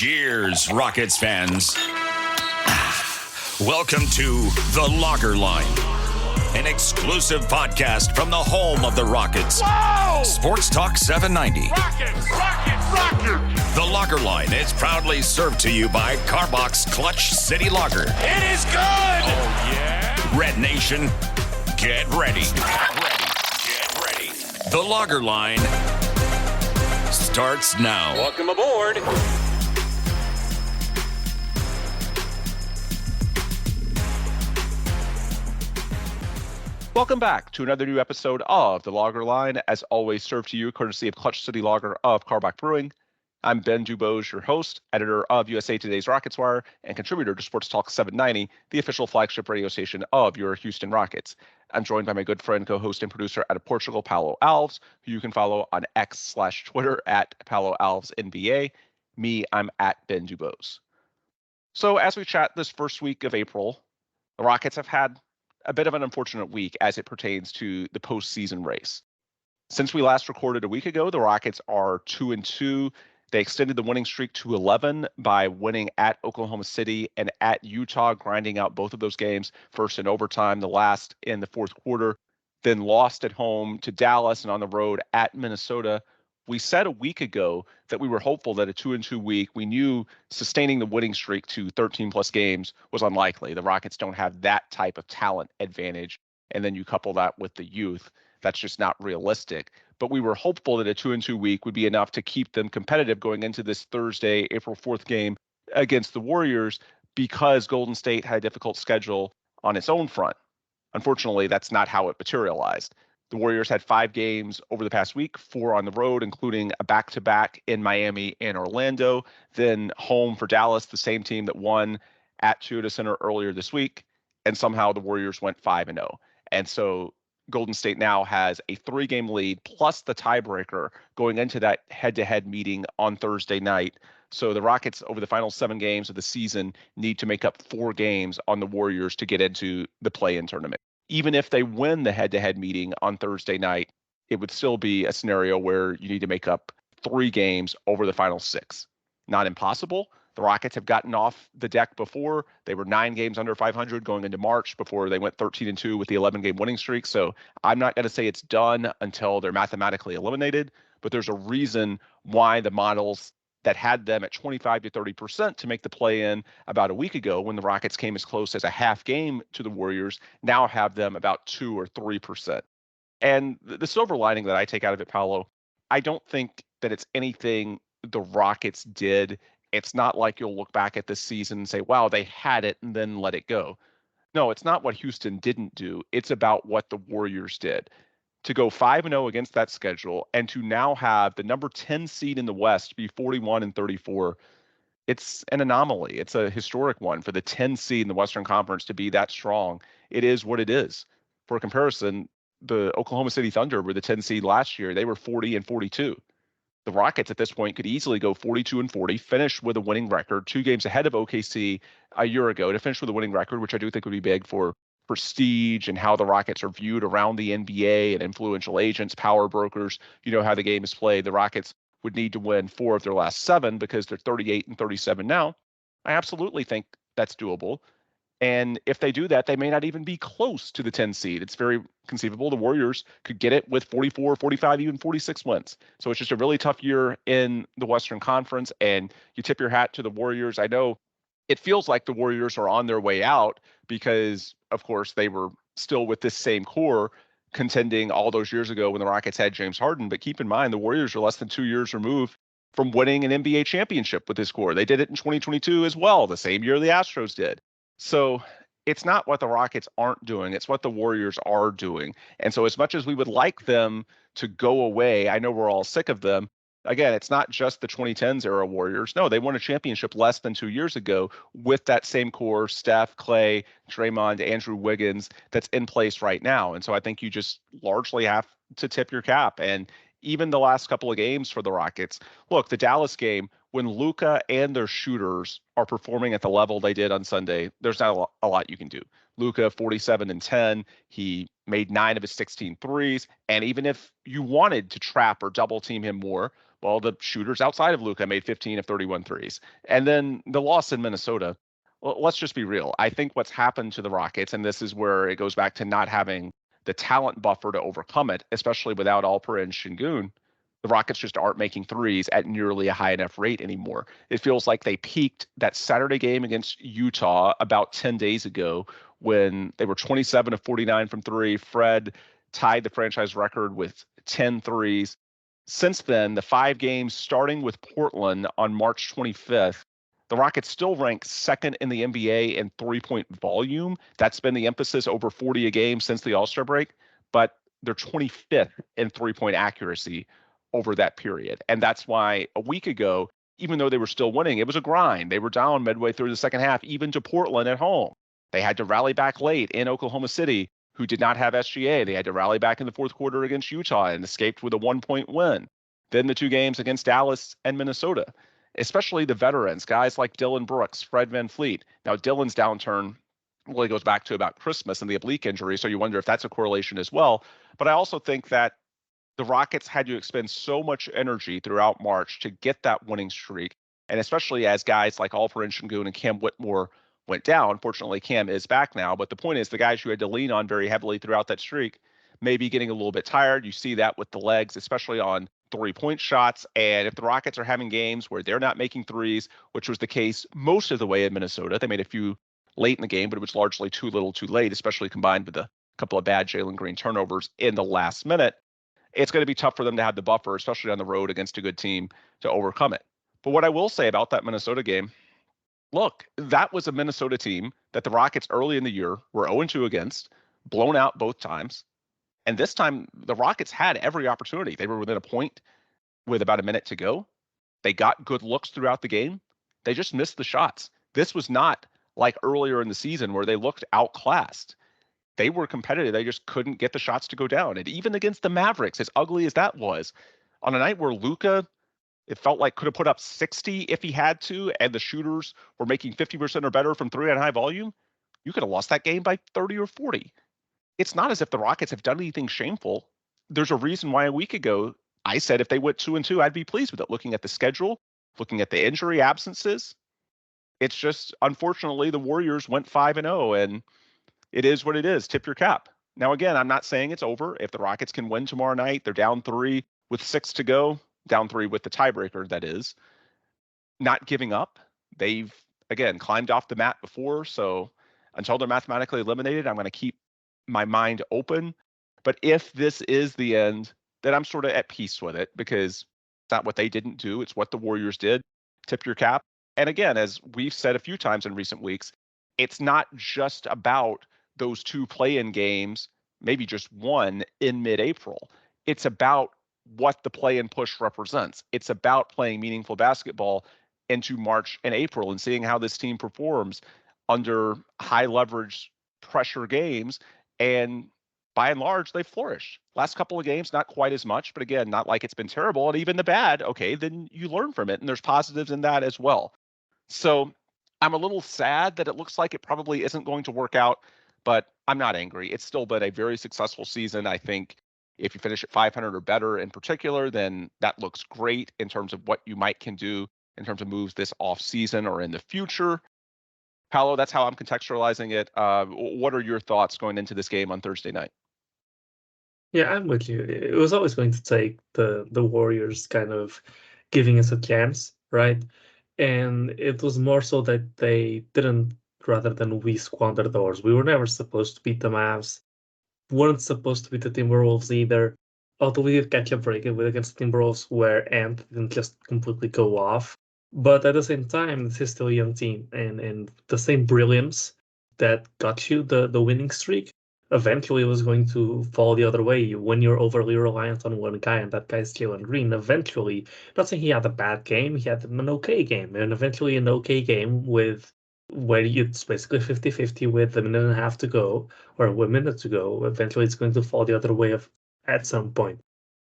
Cheers, Rockets fans. Welcome to The Locker Line, an exclusive podcast from the home of the Rockets. Whoa! Sports Talk 790. Rockets! The Locker Line is proudly served to you by Carbox Clutch City Lager. It is good! Oh, yeah? Red Nation, get ready. Get ready. The Locker Line starts now. Welcome aboard. Welcome back to another new episode of The Lager Line, as always served to you courtesy of Clutch City Lager of Carbach Brewing. I'm Ben Dubose, your host, editor of USA Today's Rockets Wire, and contributor to Sports Talk 790, the official flagship radio station of your Houston Rockets. I'm joined by my good friend, co-host, and producer out of Portugal, Paulo Alves, who you can follow on X/Twitter at Paulo Alves NBA. Me, I'm at Ben Dubose. So as we chat this first week of April, the Rockets have had a bit of an unfortunate week as it pertains to the postseason race. Since we last recorded a week ago, the Rockets are 2-2. They extended the winning streak to 11 by winning at Oklahoma City and at Utah, grinding out both of those games, first in overtime, the last in the fourth quarter, then lost at home to Dallas and on the road at Minnesota. We said a week ago that we were hopeful that a 2-2 week, we knew sustaining the winning streak to 13 plus games was unlikely. The Rockets don't have that type of talent advantage. And then you couple that with the youth. That's just not realistic. But we were hopeful that a 2-2 week would be enough to keep them competitive going into this Thursday, April 4th game against the Warriors, because Golden State had a difficult schedule on its own front. Unfortunately, that's not how it materialized. The Warriors had 5 games over the past week, 4 on the road, including a back-to-back in Miami and Orlando, then home for Dallas, the same team that won at Toyota Center earlier this week, and somehow the Warriors went 5-0. And so Golden State now has a 3-game lead plus the tiebreaker going into that head-to-head meeting on Thursday night. So the Rockets, over the final 7 games of the season, need to make up 4 games on the Warriors to get into the play-in tournament. Even if they win the head-to-head meeting on Thursday night, it would still be a scenario where you need to make up 3 games over the final 6. Not impossible. The Rockets have gotten off the deck before. They were 9 games under 500 going into March before they went 13-2 with the 11-game winning streak. So I'm not going to say it's done until they're mathematically eliminated, but there's a reason why the models that had them at 25 to 30% to make the play-in about a week ago, when the Rockets came as close as a half game to the Warriors, now have them about 2 or 3%. And the silver lining that I take out of it, Paolo, I don't think that it's anything the Rockets did. It's not like you'll look back at this season and say, wow, they had it and then let it go. No, it's not what Houston didn't do. It's about what the Warriors did. To go 5-0 against that schedule and to now have the number 10 seed in the West be 41-34, it's an anomaly. It's a historic one for the 10 seed in the Western Conference to be that strong. It is what it is. For comparison, the Oklahoma City Thunder were the 10 seed last year. They were 40-42. The Rockets at this point could easily go 42-40, finish with a winning record, 2 games ahead of OKC a year ago to finish with a winning record, which I do think would be big for prestige and how the Rockets are viewed around the NBA and influential agents, power brokers. You know how the game is played. The Rockets would need to win 4 of their last 7 because they're 38-37 now. I absolutely think that's doable. And if they do that, they may not even be close to the 10 seed. It's very conceivable the Warriors could get it with 44, 45, even 46 wins. So it's just a really tough year in the Western Conference, and you tip your hat to the Warriors. I know it feels like the Warriors are on their way out because, of course, they were still with this same core contending all those years ago when the Rockets had James Harden. But keep in mind, the Warriors are less than 2 years removed from winning an NBA championship with this core. They did it in 2022 as well, the same year the Astros did. So it's not what the Rockets aren't doing. It's what the Warriors are doing. And so as much as we would like them to go away, I know we're all sick of them. Again, it's not just the 2010s era Warriors. No, they won a championship less than 2 years ago with that same core, Steph, Clay, Draymond, Andrew Wiggins, that's in place right now. And so I think you just largely have to tip your cap. And even the last couple of games for the Rockets, look, the Dallas game, when Luka and their shooters are performing at the level they did on Sunday, there's not a lot you can do. Luka, 47-10. He made 9 of his 16 threes. And even if you wanted to trap or double team him more, Well, the shooters outside of Luka made 15 of 31 threes. And then the loss in Minnesota, well, let's just be real. I think what's happened to the Rockets, and this is where it goes back to not having the talent buffer to overcome it, especially without Alper and Şengün, the Rockets just aren't making threes at nearly a high enough rate anymore. It feels like they peaked that Saturday game against Utah about 10 days ago when they were 27 of 49 from three. Fred tied the franchise record with 10 threes. Since then, the 5 games starting with Portland on March 25th, the Rockets still rank second in the NBA in three-point volume. That's been the emphasis, over 40 a game since the All-Star break, but they're 25th in three-point accuracy over that period. And that's why a week ago, even though they were still winning, it was a grind. They were down midway through the second half, even to Portland at home. They had to rally back late in Oklahoma City, who did not have SGA. They had to rally back in the fourth quarter against Utah and escaped with a 1-point win. Then the 2 games against Dallas and Minnesota, especially the veterans, guys like Dillon Brooks, Fred VanVleet. Now, Dillon's downturn really goes back to about Christmas and the oblique injury, so you wonder if that's a correlation as well. But I also think that the Rockets had to expend so much energy throughout March to get that winning streak, and especially as guys like Alper and Şengün and Cam Whitmore went down. Fortunately, Cam is back now, but the point is the guys you had to lean on very heavily throughout that streak may be getting a little bit tired. You see that with the legs, especially on three-point shots. And if the Rockets are having games where they're not making threes, which was the case most of the way in Minnesota, they made a few late in the game, but it was largely too little too late, especially combined with a couple of bad Jalen Green turnovers in the last minute. It's going to be tough for them to have the buffer, especially on the road against a good team, to overcome it. But what I will say about that Minnesota game, look, that was a Minnesota team that the Rockets early in the year were 0-2 against, blown out both times. And this time, the Rockets had every opportunity. They were within a point with about a minute to go. They got good looks throughout the game. They just missed the shots. This was not like earlier in the season where they looked outclassed. They were competitive. They just couldn't get the shots to go down. And even against the Mavericks, as ugly as that was, on a night where Luka, it felt like, could have put up 60 if he had to, and the shooters were making 50% or better from three on high volume, you could have lost that game by 30 or 40. It's not as if the Rockets have done anything shameful. There's a reason why a week ago I said if they went 2-2, I'd be pleased with it. Looking at the schedule, looking at the injury absences, it's just, unfortunately, the Warriors went 5-0, and it is what it is. Tip your cap. Now, again, I'm not saying it's over. If the Rockets can win tomorrow night, they're down 3 with 6 to go, down 3 with the tiebreaker, that is. Not giving up. They've, again, climbed off the mat before, so until they're mathematically eliminated, I'm going to keep my mind open. But if this is the end, then I'm sort of at peace with it, because it's not what they didn't do. It's what the Warriors did. Tip your cap. And again, as we've said a few times in recent weeks, it's not just about those 2 play-in games, maybe just one in mid-April. It's about what the play-in push represents. It's about playing meaningful basketball into March and April and seeing how this team performs under high leverage pressure games. And by and large, they flourish. Last couple of games, not quite as much, but again, not like it's been terrible. And even the bad, okay, then you learn from it. And there's positives in that as well. So I'm a little sad that it looks like it probably isn't going to work out, but I'm not angry. It's still been a very successful season. I think if you finish at 500 or better in particular, then that looks great in terms of what you can do in terms of moves this off season or in the future. Paolo, that's how I'm contextualizing it. What are your thoughts going into this game on Thursday night? Yeah, I'm with you. It was always going to take the Warriors kind of giving us a chance, right? And it was more so that they didn't, rather than we squandered ours. We were never supposed to beat the Mavs. Weren't supposed to beat the Timberwolves either. Although we did catch a break against the Timberwolves where Ant didn't just completely go off. But at the same time, this is still a young team, and the same brilliance that got you the winning streak eventually was going to fall the other way when you're overly reliant on one guy, and that guy's Jalen Green. Eventually, not saying he had a bad game, he had an okay game, and eventually an okay game with where it's basically 50-50 with a minute and a half to go, or a minute to go. Eventually, it's going to fall the other way at some point.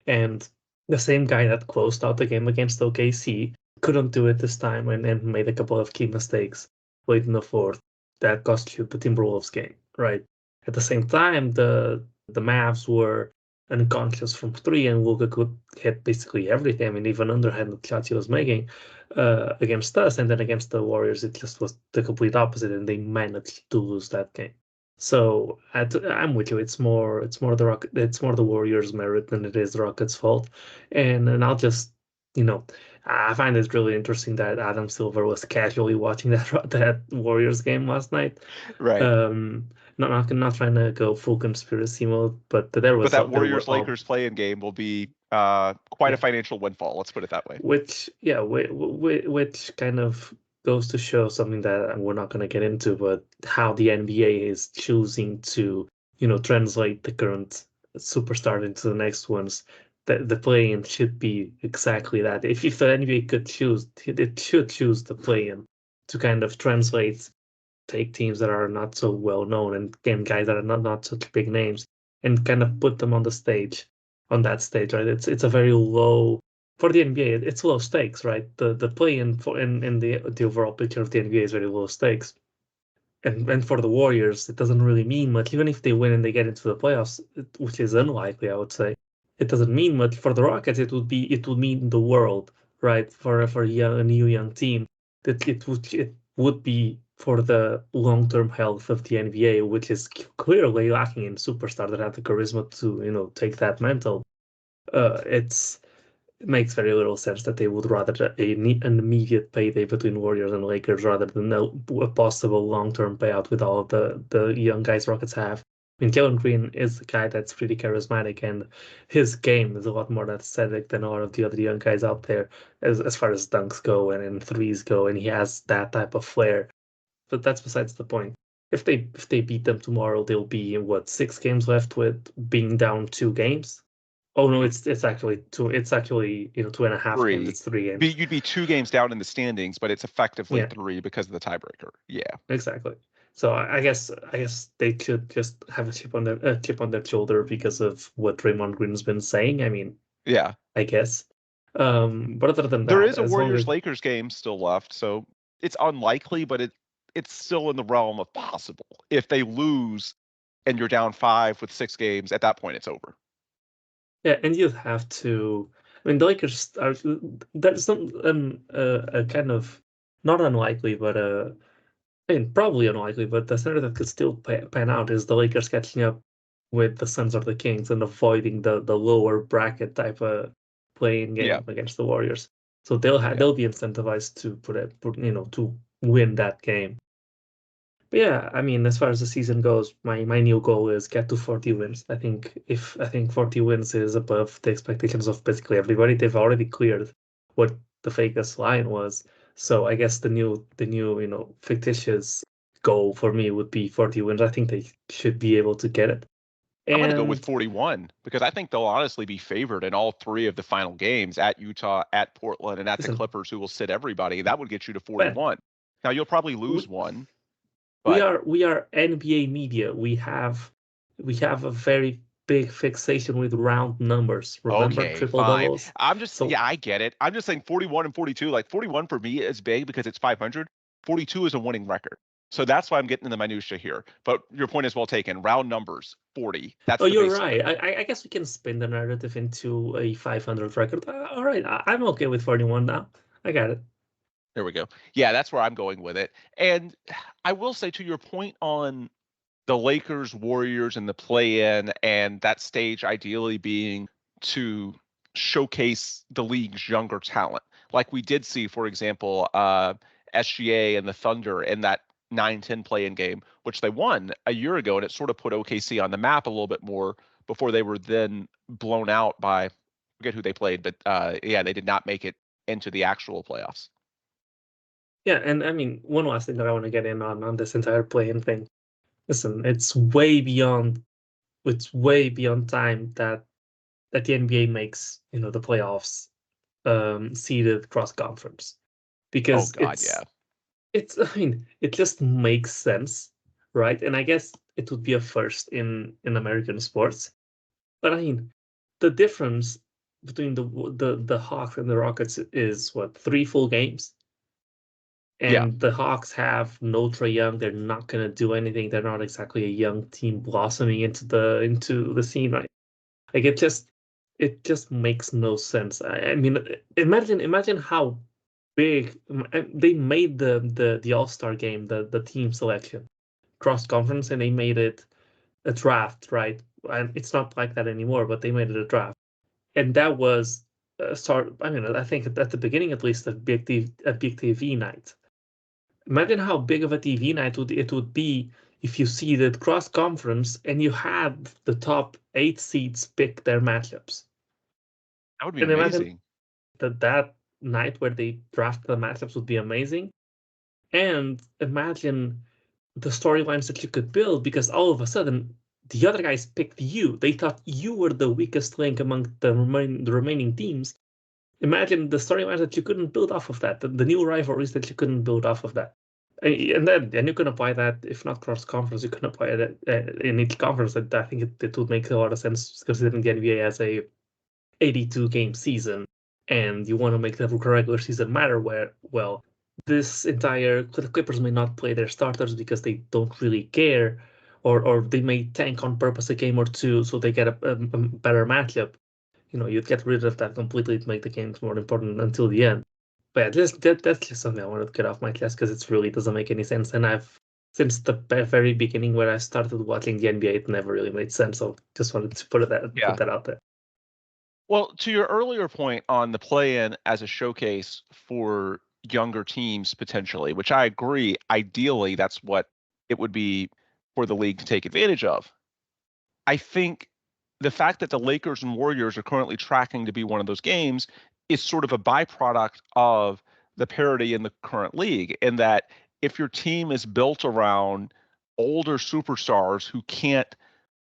And the same guy that closed out the game against OKC couldn't do it this time and made a couple of key mistakes late in the fourth that cost you the Timberwolves game, right? At the same time, the Mavs were unconscious from three, and Luka could hit basically everything. I mean, even underhanded shots he was making against us, and then against the Warriors, it just was the complete opposite, and they managed to lose that game. So I'm with you. It's more the Warriors' merit than it is the Rockets' fault, and I'll just I find it really interesting that Adam Silver was casually watching that Warriors game last night. Right. Not trying to go full conspiracy mode, but there was But that there were Warriors-Lakers play-in game will be quite a financial windfall. Let's put it that way. which kind of goes to show something that we're not going to get into, but how the NBA is choosing to translate the current superstar into the next ones. The play-in should be exactly that. If the NBA could choose, it should choose the play-in to kind of take teams that are not so well known and guys that are not such big names and kind of put them on that stage, right? It's a very low for the NBA. It's low stakes, right? The play-in for in the overall picture of the NBA is very low stakes. And for the Warriors, it doesn't really mean much. Even if they win and they get into the playoffs, which is unlikely, I would say, it doesn't mean much. For the Rockets, it would mean the world, right? For a new young team, that it would be for the long-term health of the NBA, which is clearly lacking in superstars that have the charisma to take that mantle. It makes very little sense that they would rather an immediate payday between Warriors and Lakers rather than a possible long-term payout with all of the young guys Rockets have. I mean, Jalen Green is a guy that's pretty charismatic, and his game is a lot more aesthetic than a lot of the other young guys out there as far as dunks go and threes go, and he has that type of flair. But that's besides the point. If they beat them tomorrow, they'll be in 6 games left with being down 2 games. Oh no, it's actually two. It's actually 2.5 games. It's 3 games. You'd be 2 games down in the standings, but it's effectively 3 because of the tiebreaker. Yeah, exactly. So I guess they should just have a chip on their shoulder because of what Draymond Green's been saying. I mean, yeah, I guess. But other than that, there is a Warriors-Lakers game still left, so it's unlikely, but it's still in the realm of possible. If they lose and you're down 5 with 6 games, at that point it's over. Yeah, and you have to. I mean, the Lakers are. There's some a kind of not unlikely, but I mean, probably unlikely, but the scenario that could still pan out is the Lakers catching up with the Suns or the Kings and avoiding the lower bracket type of playing game against the Warriors. So they'll be incentivized to to win that game. But yeah, I mean, as far as the season goes, my new goal is get to 40 wins. I think 40 wins is above the expectations of basically everybody. They've already cleared what the Vegas line was. So I guess the new fictitious goal for me would be 40 wins. I think they should be able to get it. I'm going to go with 41 because I think they'll honestly be favored in all 3 of the final games at Utah, at Portland, and at the Clippers, who will sit everybody. That would get you to 41. Now you'll probably lose one. But we are NBA media. We have a very big fixation with round numbers. Remember, okay, triple fine. doubles. I get it. I'm just saying 41 and 42. Like 41 for me is big because it's 500. 42 is a winning record. So that's why I'm getting in the minutia here. But your point is well taken. Round numbers, 40. That's you're right. I guess we can spin the narrative into a 500 record. All right, I'm okay with 41 now. I got it. There we go. Yeah, that's where I'm going with it. And I will say, to your point on the Lakers, Warriors, and the play-in, and that stage ideally being to showcase the league's younger talent, like we did see, for example, SGA and the Thunder in that 9-10 play-in game, which they won a year ago, and it sort of put OKC on the map a little bit more before they were then blown out by, I forget who they played, but they did not make it into the actual playoffs. Yeah, and I mean, one last thing that I want to get in on this entire play-in thing. Listen, it's way beyond time that the NBA makes the playoffs seeded cross conference, because I mean, it just makes sense, right? And I guess it would be a first in American sports. But I mean, the difference between the Hawks and the Rockets is 3 full games. And the Hawks have no Trae Young. They're not going to do anything. They're not exactly a young team blossoming into the scene, right? Like it just makes no sense. I mean, imagine how big they made the All-Star game, the team selection cross conference, and they made it a draft, right? And it's not like that anymore, but they made it a draft, and that was I mean, I think at the beginning at least a big TV night. Imagine how big of a TV night it would be if you see that cross conference and you had the top 8 seeds pick their matchups. That would be And imagine amazing. that night where they draft the matchups would be amazing. And imagine the storylines that you could build, because all of a sudden the other guys picked you. They thought you were the weakest link among the remaining teams. Imagine the storylines that you couldn't build off of that, the new rivalries that you couldn't build off of that. And you can apply that, if not cross conference, you can apply that in each conference. I think it would make a lot of sense, considering the NBA has a 82 game season, and you want to make the regular season matter. This entire the Clippers may not play their starters because they don't really care, or they may tank on purpose a game or two so they get a better matchup. You'd get rid of that completely to make the games more important until the end. But yeah, that's just something I wanted to get off my chest because it really doesn't make any sense. And since the very beginning where I started watching the NBA, it never really made sense. So just wanted to put that out there. Well, to your earlier point on the play-in as a showcase for younger teams potentially, which I agree, ideally that's what it would be for the league to take advantage of. I think the fact that the Lakers and Warriors are currently tracking to be one of those games is sort of a byproduct of the parity in the current league, in that if your team is built around older superstars who can't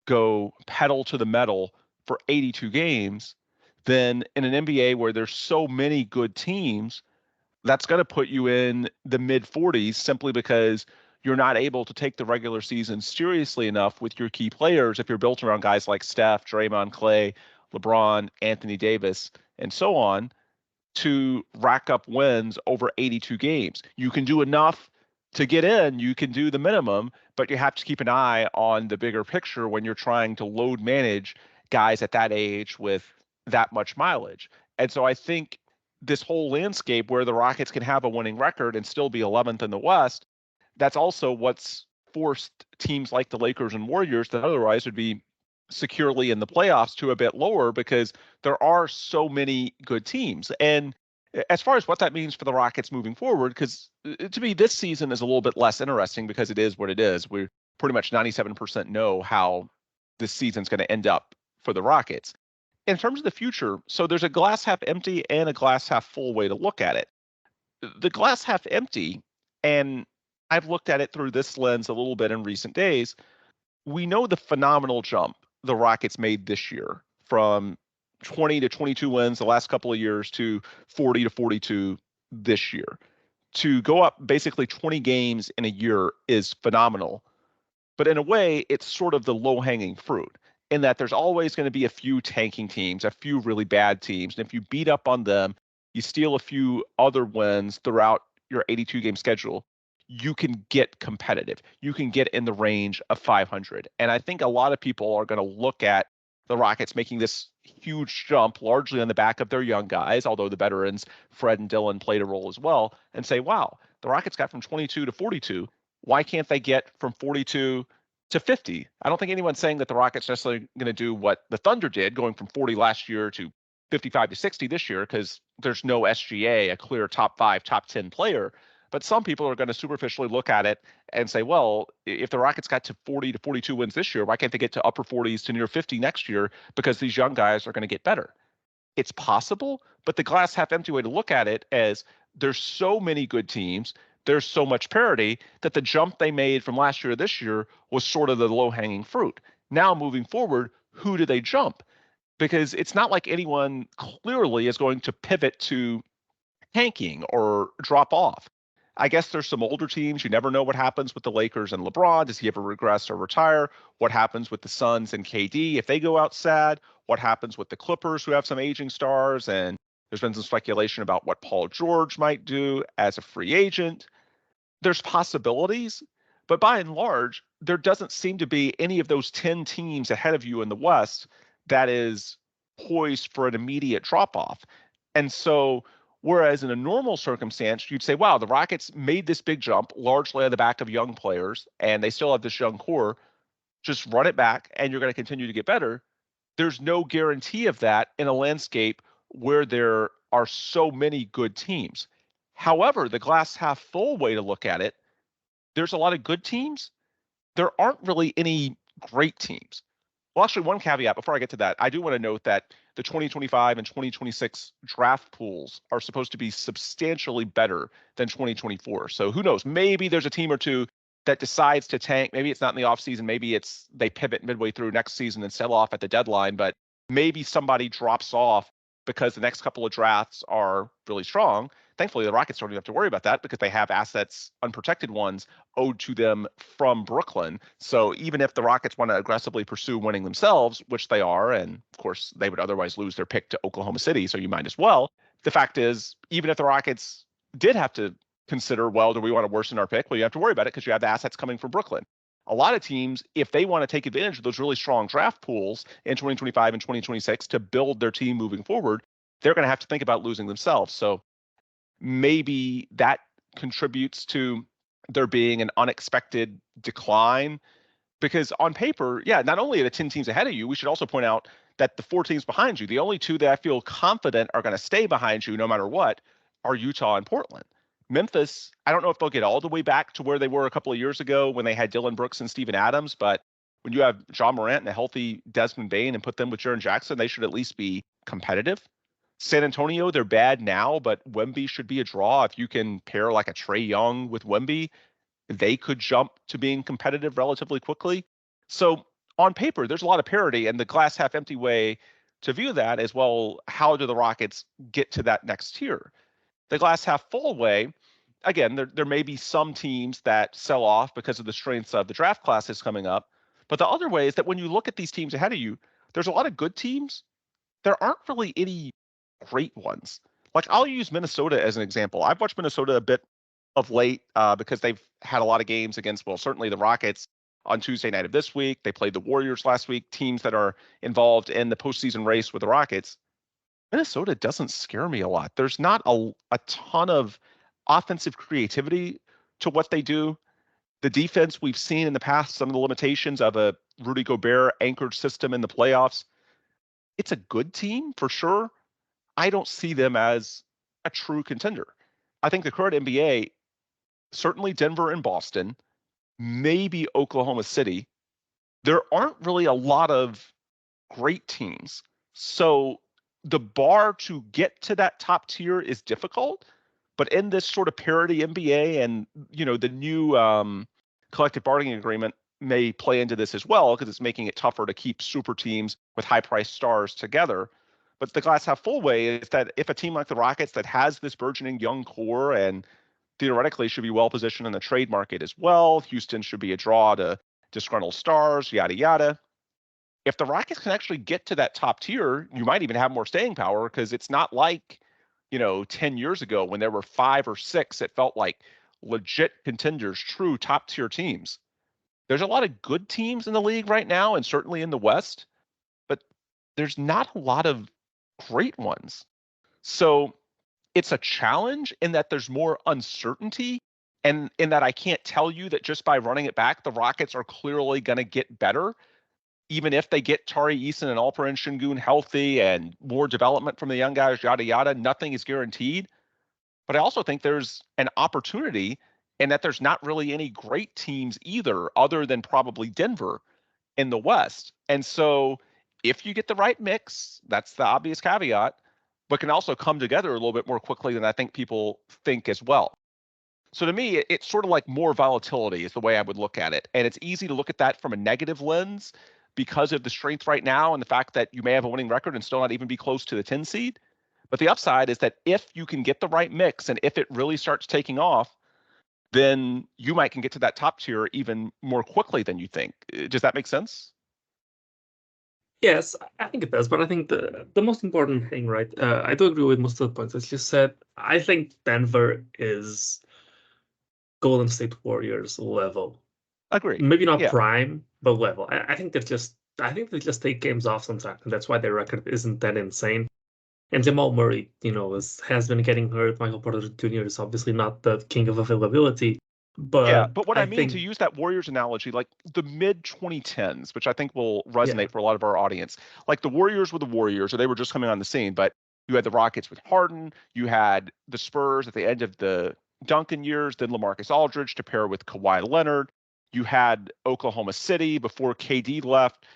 go pedal to the metal for 82 games, then in an NBA where there's so many good teams, that's going to put you in the mid 40s simply because you're not able to take the regular season seriously enough with your key players if you're built around guys like Steph, Draymond, Clay, LeBron, Anthony Davis, and so on, to rack up wins over 82 games. You can do enough to get in, you can do the minimum, but you have to keep an eye on the bigger picture when you're trying to load manage guys at that age with that much mileage. And so I think this whole landscape where the Rockets can have a winning record and still be 11th in the West, that's also what's forced teams like the Lakers and Warriors that otherwise would be securely in the playoffs to a bit lower, because there are so many good teams. And as far as what that means for the Rockets moving forward, because to me, this season is a little bit less interesting because it is what it is. We pretty much 97% know how this season's going to end up for the Rockets. In terms of the future, so there's a glass half empty and a glass half full way to look at it. The glass half empty, and I've looked at it through this lens a little bit in recent days, we know the phenomenal jump the Rockets made this year from 20 to 22 wins the last couple of years to 40 to 42 this year. To go up basically 20 games in a year is phenomenal. But in a way, it's sort of the low-hanging fruit, in that there's always going to be a few tanking teams, a few really bad teams. And if you beat up on them, you steal a few other wins throughout your 82-game schedule, you can get competitive. You can get in the range of 500. And I think a lot of people are going to look at the Rockets making this huge jump, largely on the back of their young guys, although the veterans, Fred and Dillon, played a role as well, and say, wow, the Rockets got from 22 to 42. Why can't they get from 42 to 50? I don't think anyone's saying that the Rockets are necessarily going to do what the Thunder did, going from 40 last year to 55 to 60 this year, because there's no SGA, a clear top 5, top 10 player. But some people are going to superficially look at it and say, well, if the Rockets got to 40 to 42 wins this year, why can't they get to upper 40s to near 50 next year? Because these young guys are going to get better. It's possible, but the glass half empty way to look at it is there's so many good teams, there's so much parity, that the jump they made from last year to this year was sort of the low-hanging fruit. Now moving forward, who do they jump? Because it's not like anyone clearly is going to pivot to tanking or drop off. I guess there's some older teams. You never know what happens with the Lakers and LeBron. Does he ever regress or retire? What happens with the Suns and KD if they go out sad? What happens with the Clippers, who have some aging stars? And there's been some speculation about what Paul George might do as a free agent. There's possibilities, but by and large, there doesn't seem to be any of those 10 teams ahead of you in the West that is poised for an immediate drop-off. And so whereas in a normal circumstance, you'd say, wow, the Rockets made this big jump largely on the back of young players, and they still have this young core. Just run it back, and you're going to continue to get better. There's no guarantee of that in a landscape where there are so many good teams. However, the glass half full way to look at it, there's a lot of good teams. There aren't really any great teams. Well, actually, one caveat before I get to that, I do want to note that the 2025 and 2026 draft pools are supposed to be substantially better than 2024. So who knows? Maybe there's a team or two that decides to tank. Maybe it's not in the offseason. Maybe it's they pivot midway through next season and sell off at the deadline. But maybe somebody drops off because the next couple of drafts are really strong. Thankfully, the Rockets don't even have to worry about that because they have assets, unprotected ones, owed to them from Brooklyn. So even if the Rockets want to aggressively pursue winning themselves, which they are, and of course they would otherwise lose their pick to Oklahoma City, so you might as well. The fact is, even if the Rockets did have to consider, well, do we want to worsen our pick? Well, you have to worry about it because you have the assets coming from Brooklyn. A lot of teams, if they want to take advantage of those really strong draft pools in 2025 and 2026 to build their team moving forward, they're going to have to think about losing themselves. So maybe that contributes to there being an unexpected decline, because on paper, yeah, not only are the 10 teams ahead of you, we should also point out that the 4 teams behind you, the only 2 that I feel confident are going to stay behind you no matter what, are Utah and Portland. Memphis, I don't know if they'll get all the way back to where they were a couple of years ago when they had Dillon Brooks and Steven Adams, but when you have John Morant and a healthy Desmond Bane and put them with Jaren Jackson, they should at least be competitive. San Antonio, they're bad now, but Wemby should be a draw. If you can pair like a Trae Young with Wemby, they could jump to being competitive relatively quickly. So on paper, there's a lot of parity, and the glass half empty way to view that is, well, how do the Rockets get to that next tier? The glass half full way, again, there may be some teams that sell off because of the strengths of the draft classes coming up. But the other way is that when you look at these teams ahead of you, there's a lot of good teams. There aren't really any great ones. Like, I'll use Minnesota as an example. I've watched Minnesota a bit of late because they've had a lot of games against, well, certainly the Rockets on Tuesday night of this week. They played the Warriors last week, teams that are involved in the postseason race with the Rockets. Minnesota doesn't scare me a lot. There's not a ton of offensive creativity to what they do. The defense, we've seen in the past some of the limitations of a Rudy Gobert anchored system in the playoffs. It's a good team for sure. I don't see them as a true contender. I think the current NBA, certainly Denver and Boston, maybe Oklahoma City, there aren't really a lot of great teams. So the bar to get to that top tier is difficult, but in this sort of parity NBA and, the new collective bargaining agreement may play into this as well, because it's making it tougher to keep super teams with high priced stars together. But the glass half full way is that if a team like the Rockets that has this burgeoning young core and theoretically should be well positioned in the trade market as well, Houston should be a draw to disgruntled stars, yada, yada. If the Rockets can actually get to that top tier, you might even have more staying power, because it's not like, 10 years ago when there were 5 or 6, it felt like legit contenders, true top tier teams. There's a lot of good teams in the league right now, and certainly in the West, but there's not a lot of great ones. So it's a challenge in that there's more uncertainty, and in that I can't tell you that just by running it back, the Rockets are clearly going to get better. Even if they get Tari Eason and Alperen Şengün healthy and more development from the young guys, yada, yada, nothing is guaranteed. But I also think there's an opportunity in that there's not really any great teams either, other than probably Denver in the West. And so if you get the right mix, that's the obvious caveat, but can also come together a little bit more quickly than I think people think as well. So to me, it's sort of like more volatility is the way I would look at it. And it's easy to look at that from a negative lens because of the strength right now and the fact that you may have a winning record and still not even be close to the 10 seed. But the upside is that if you can get the right mix and if it really starts taking off, then you might can get to that top tier even more quickly than you think. Does that make sense? Yes, I think it does, but I think the most important thing, right? I do agree with most of the points as you said. I think Denver is Golden State Warriors level. Agree. Maybe not Yeah. prime, but level. I think they're I think they just take games off sometimes, and that's why their record isn't that insane. And Jamal Murray, has been getting hurt. Michael Porter Jr. is obviously not the king of availability, Yeah, but but what I I mean, to think, use that Warriors analogy, like the mid 2010s, which I think will yeah, resonate for a lot of our audience, like the Warriors were the Warriors, or they were just coming on the scene, but you had the Rockets with Harden, you had the Spurs at the end of the Duncan years, then LaMarcus Aldridge to pair with Kawhi Leonard. You had Oklahoma City before KD left.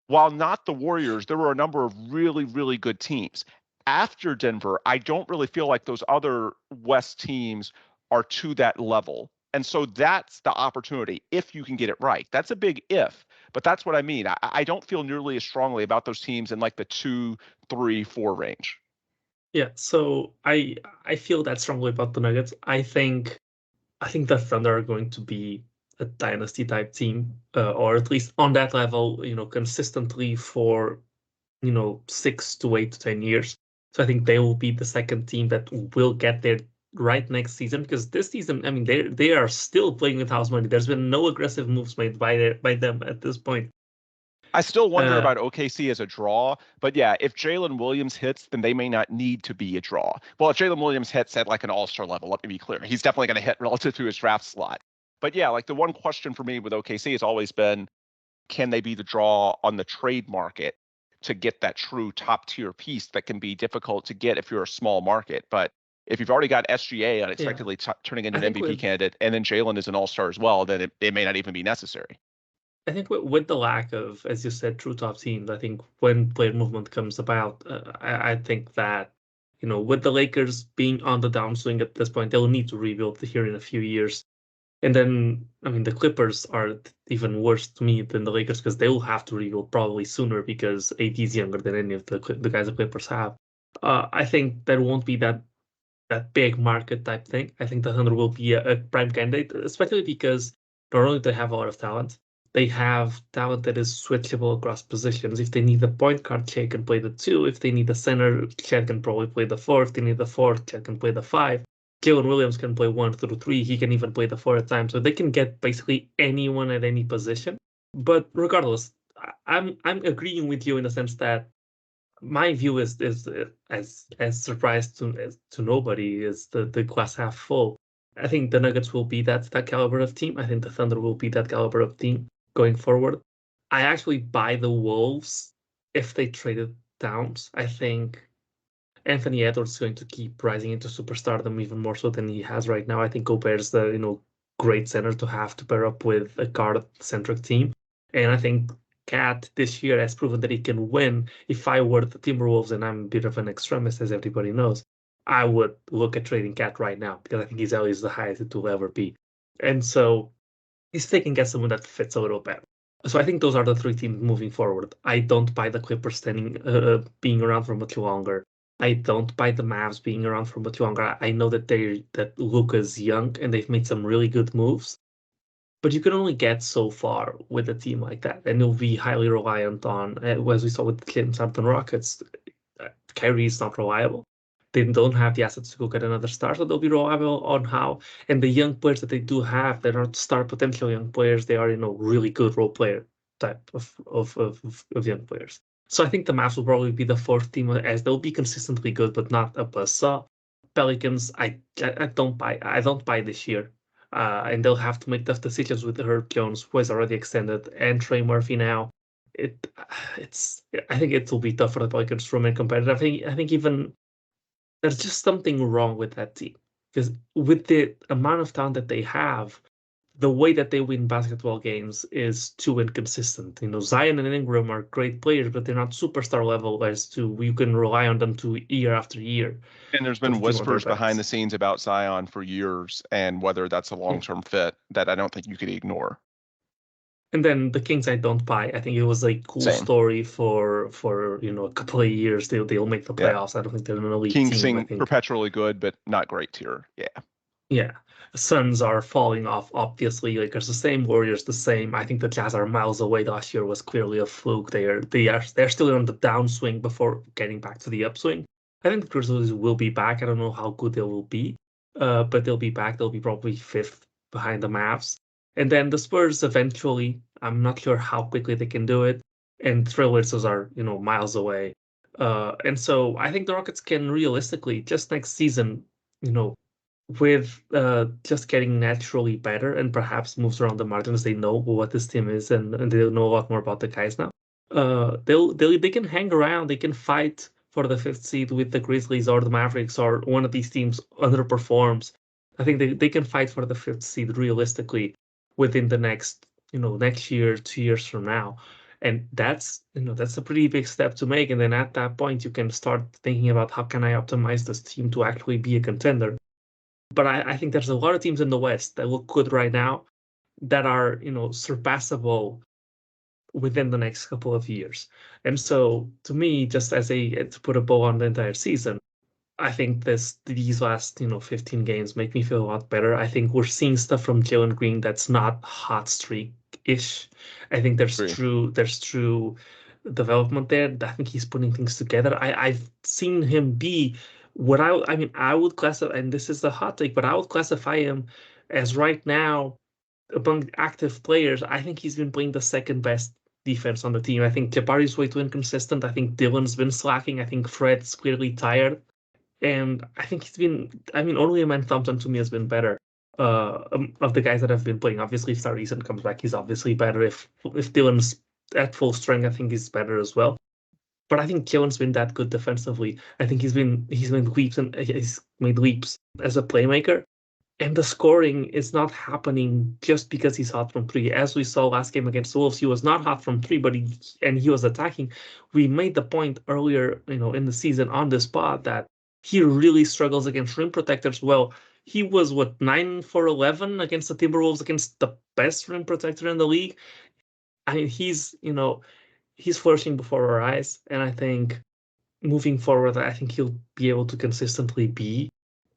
While not the Warriors, there were a number of really, really good teams. After Denver, I don't really feel like those other West teams are to that level. And so that's the opportunity if you can get it right. That's a big if, but that's what I mean. I don't feel nearly as strongly about those teams in like the 2, 3, 4 range. yeah. So I feel that strongly about the Nuggets. I think the Thunder are going to be a dynasty type team, or at least on that level, consistently for 6 to 8 to 10 years. So I think they will be the second team that will get there right next season, because this season, I mean, they are still playing with house money. There's been no aggressive moves made by them at this point. I still wonder Uh, about OKC as a draw, but yeah, if Jalen Williams hits, then they may not need to be a draw. Well, if Jalen Williams hits at like an all-star level, let me be clear, he's definitely going to hit relative to his draft slot. But yeah, like the one question for me with OKC has always been, can they be the draw on the trade market to get that true top tier piece that can be difficult to get if you're a small market? But if you've already got SGA yeah, unexpectedly turning into I an think MVP with candidate, and then Jalen is an all-star as well, then it may not even be necessary. I think with the lack of, as you said, true top teams, I think when player movement comes about, I think that, with the Lakers being on the downswing at this point, they'll need to rebuild here in a few years. And then, I mean, the Clippers are even worse to me than the Lakers, because they will have to rebuild probably sooner, because AD is younger than any of the guys the Clippers have. I think there won't be that big market type thing. I think the Thunder will be a prime candidate, especially because not only do they have a lot of talent, they have talent that is switchable across positions. If they need a point guard, Shea can play the two. If they need a center, Chad can probably play the four. If they need the four, Chad can play the five. Jalen Williams can play 1 through 3. He can even play the four at times. So they can get basically anyone at any position. But regardless, I'm agreeing with you in the sense that my view is as surprised to nobody is the glass half full. I think the Nuggets will be that caliber of team. I think the Thunder will be that caliber of team going forward. I actually buy the Wolves if they traded Towns. I think Anthony Edwards is going to keep rising into superstardom even more so than he has right now. I think Gobert's the great center to have to pair up with a guard-centric team, and I think Cat this year has proven that he can win. If I were the Timberwolves, and I'm a bit of an extremist, as everybody knows, I would look at trading Cat right now, because I think his value is the highest it will ever be. And so if they can get someone that fits a little better. So I think those are the three teams moving forward. I don't buy the Clippers being around for much longer. I don't buy the Mavs being around for much longer. I know that Luka's young and they've made some really good moves, but you can only get so far with a team like that, and you'll be highly reliant on, as we saw with the James Harden Rockets. Kyrie is not reliable. They don't have the assets to go get another star, so they'll be reliable on how. And the young players that they do have, they're not star potential young players. They are, really good role player type of young players. So I think the Mavs will probably be the fourth team, as they'll be consistently good, but not a buzzsaw. Pelicans, I don't buy. I don't buy this year, and they'll have to make tough decisions with Herb Jones, who is already extended, and Trey Murphy now. It, it's. I think it will be tough for the Pelicans to remain competitive. I think even there's just something wrong with that team, because with the amount of talent that they have, the way that they win basketball games is too inconsistent. Zion and Ingram are great players, but they're not superstar level as to you can rely on them to year after year. And there's Put been the team on their whispers behind the backs. scenes about Zion for years and whether that's a Yeah. long-term fit that I don't think you could ignore. And then the Kings, I don't buy. I think it was a cool Same. story for a couple of years. They'll make the Yeah. playoffs. I don't think they're an elite Kings team. I sing think. perpetually good, but not great tier. Yeah. Yeah, the Suns are falling off, obviously. Lakers the same, Warriors the same. I think the Jazz are miles away. Last year was clearly a fluke. They're still on the downswing before getting back to the upswing. I think the Grizzlies will be back. I don't know how good they will be, but they'll be back. They'll be probably fifth behind the Mavs. And then the Spurs eventually. I'm not sure how quickly they can do it. and trailblazers are, miles away. And so I think the Rockets can realistically just next season, with just getting naturally better and perhaps moves around the margins, they know what this team is, and they know a lot more about the guys now. They can hang around, they can fight for the fifth seed with the Grizzlies or the Mavericks or one of these teams underperforms. I think they can fight for the fifth seed realistically within the next year, 2 years from now. And that's a pretty big step to make. And then at that point, you can start thinking about how can I optimize this team to actually be a contender. But I think there's a lot of teams in the West that look good right now that are, surpassable within the next couple of years. And so to me, just to put a bow on the entire season, I think these last 15 games make me feel a lot better. I think we're seeing stuff from Jalen Green that's not hot streak-ish. I think there's true development there. I think he's putting things together. I've seen him be what I would classify, and this is the hot take, but I would classify him as right now among active players. I think he's been playing the second best defense on the team. I think Jabari's way too inconsistent. I think Dillon's been slacking. I think Fred's clearly tired. And I think only man Thompson to me has been better of the guys that have been playing. Obviously, if Tyrese comes back, he's obviously better. If Dillon's at full strength, I think he's better as well. But I think Jalen's been that good defensively. I think he's made leaps and he's made leaps as a playmaker. And the scoring is not happening just because he's hot from three. As we saw last game against the Wolves, he was not hot from three, but he was attacking. We made the point earlier, in the season on this pod that he really struggles against rim protectors. Well, he was 9 for 11 against the Timberwolves, against the best rim protector in the league. I mean, he's flourishing before our eyes, and I think moving forward, I think he'll be able to consistently be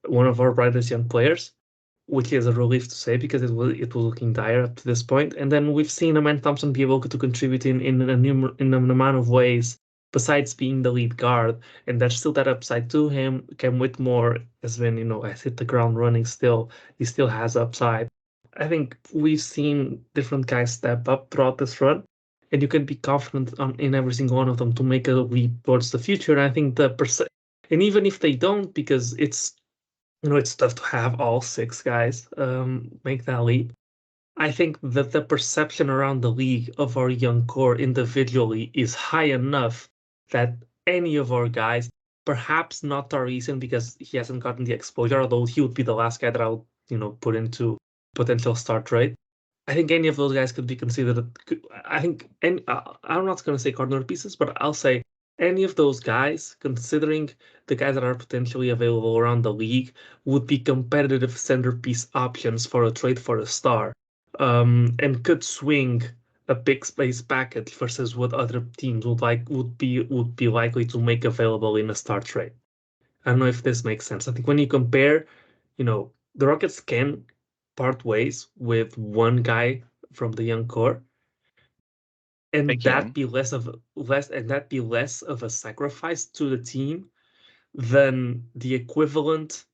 one of our brightest young players, which is a relief to say because it was looking dire up to this point. And then we've seen Amen Thompson be able to contribute in an amount of ways besides being the lead guard, and there's still that upside to him. Cam Whitmore has been, has hit the ground running still. He still has upside. I think we've seen different guys step up throughout this run, and you can be confident in every single one of them to make a leap towards the future. And I think and even if they don't, because it's tough to have all six guys make that leap. I think that the perception around the league of our young core individually is high enough that any of our guys, perhaps not Tarisin because he hasn't gotten the exposure, although he would be the last guy that I would, put into potential start rate. I think any of those guys could be considered. I think, and I'm not going to say corner pieces, but I'll say any of those guys, considering the guys that are potentially available around the league, would be competitive centerpiece options for a trade for a star, and could swing a big space package versus what other teams would be likely to make available in a star trade. I don't know if this makes sense. I think when you compare, the Rockets can part ways with one guy from the young core, and that be less of a sacrifice to the team than the equivalent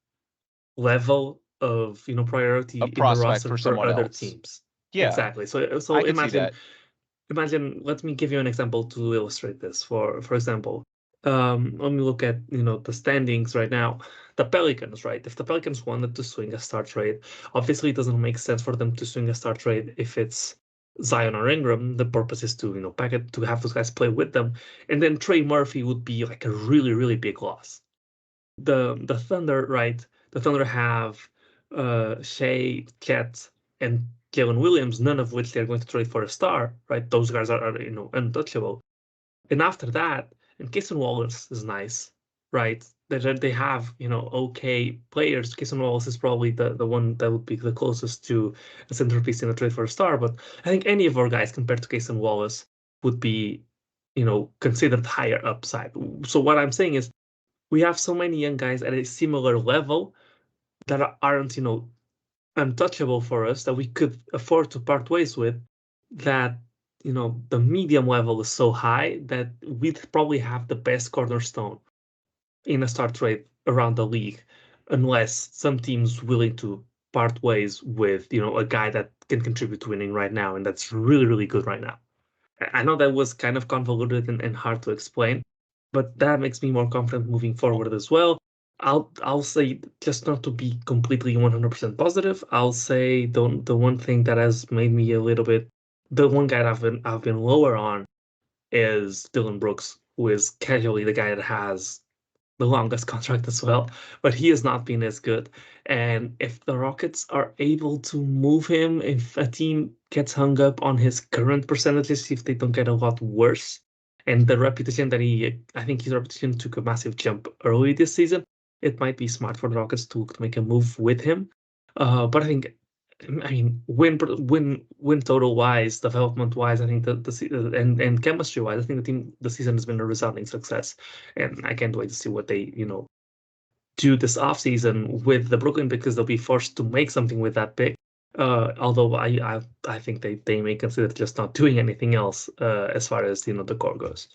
level of priority in the roster for other teams. Yeah, exactly. So imagine. Let me give you an example to illustrate this. For example, let me look at the standings right now. The Pelicans, right? If the Pelicans wanted to swing a star trade, obviously it doesn't make sense for them to swing a star trade if it's Zion or Ingram. The purpose is to pack it, to have those guys play with them, and then Trey Murphy would be like a really, really big loss. The Thunder, right? The Thunder have Shea, Chet, and Jalen Williams, none of which they're going to trade for a star, right? Those guys are untouchable. And after that, and Kaysen Wallace is nice, right? They have okay players. Kaysen Wallace is probably the one that would be the closest to a centerpiece in a trade for a star. But I think any of our guys compared to Kaysen Wallace would be considered higher upside. So what I'm saying is we have so many young guys at a similar level that aren't untouchable for us, that we could afford to part ways with, that the medium level is so high that we'd probably have the best cornerstone in a start trade around the league, unless some team's willing to part ways with a guy that can contribute to winning right now, and that's really, really good right now. I know that was kind of convoluted and hard to explain, but that makes me more confident moving forward as well. I'll say, just not to be completely 100% positive, I'll say the one thing that has made me a little bit, the one guy that I've been lower on is Dillon Brooks, who is casually the guy that has the longest contract as well, but he has not been as good. And if the Rockets are able to move him, if a team gets hung up on his current percentages, if they don't get a lot worse, and the reputation that I think his reputation took a massive jump early this season, it might be smart for the Rockets to make a move with him. But I mean, win total wise, development wise, I think and chemistry wise, I think the season has been a resounding success, and I can't wait to see what they do this offseason with the Brooklyn, because they'll be forced to make something with that pick. Although I think they may consider just not doing anything else as far as the core goes.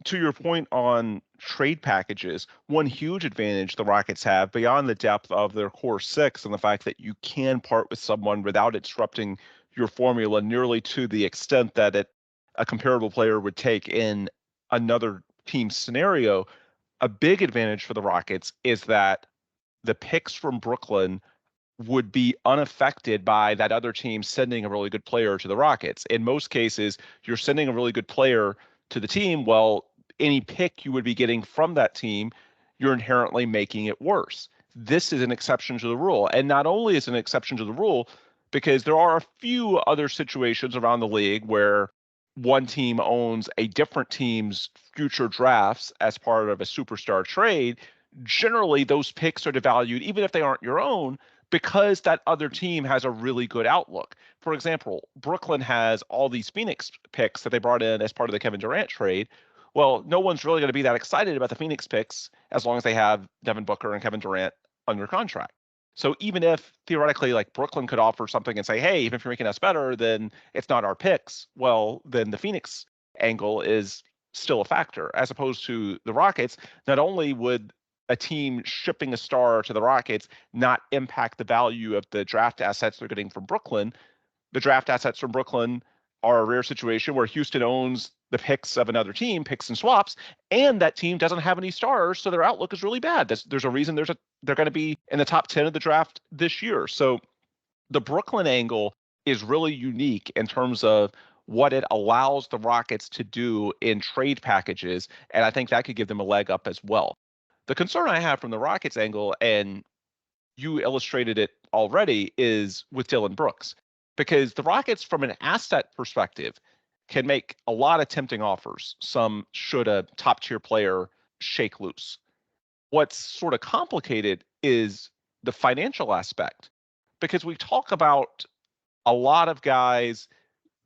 To your point on trade packages, one huge advantage the Rockets have beyond the depth of their core six and the fact that you can part with someone without disrupting your formula nearly to the extent that a comparable player would take in another team scenario. A big advantage for the Rockets is that the picks from Brooklyn would be unaffected by that other team sending a really good player to the Rockets. In most cases, you're sending a really good player to the team. Well, any pick you would be getting from that team, you're inherently making it worse. This is an exception to the rule. And not only is it an exception to the rule, because there are a few other situations around the league where one team owns a different team's future drafts as part of a superstar trade. Generally, those picks are devalued, even if they aren't your own, because that other team has a really good outlook. For example, Brooklyn has all these Phoenix picks that they brought in as part of the Kevin Durant trade. Well, no one's really going to be that excited about the Phoenix picks as long as they have Devin Booker and Kevin Durant under contract. So even if theoretically like Brooklyn could offer something and say, hey, even if you're making us better, then it's not our picks, well, then the Phoenix angle is still a factor, as opposed to the Rockets. Not only would a team shipping a star to the Rockets not impact the value of the draft assets they're getting from Brooklyn. The draft assets from Brooklyn are a rare situation where Houston owns the picks of another team, picks and swaps, and that team doesn't have any stars, so their outlook is really bad. There's a reason they're going to be in the top 10 of the draft this year. So the Brooklyn angle is really unique in terms of what it allows the Rockets to do in trade packages, and I think that could give them a leg up as well. The concern I have from the Rockets angle, and you illustrated it already, is with Dillon Brooks. Because the Rockets, from an asset perspective, can make a lot of tempting offers. Some should a top-tier player shake loose. What's sort of complicated is the financial aspect. Because we talk about a lot of guys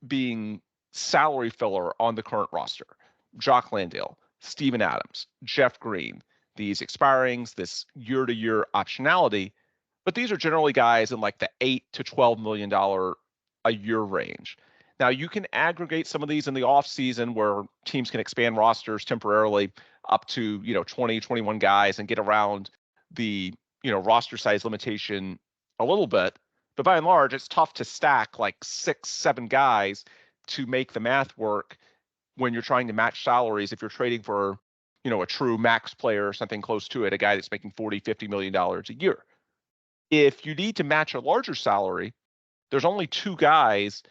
being salary filler on the current roster. Jock Landale, Steven Adams, Jeff Green, these expirings, this year-to-year optionality, but these are generally guys in like the $8 to $12 million a year range. Now you can aggregate some of these in the offseason where teams can expand rosters temporarily up to 20, 21 guys and get around the roster size limitation a little bit. But by and large, it's tough to stack like 6, 7 guys to make the math work when you're trying to match salaries. If you're trading for a true max player or something close to it, a guy that's making $40-50 million a year. If you need to match a larger salary, there's only 2 guys,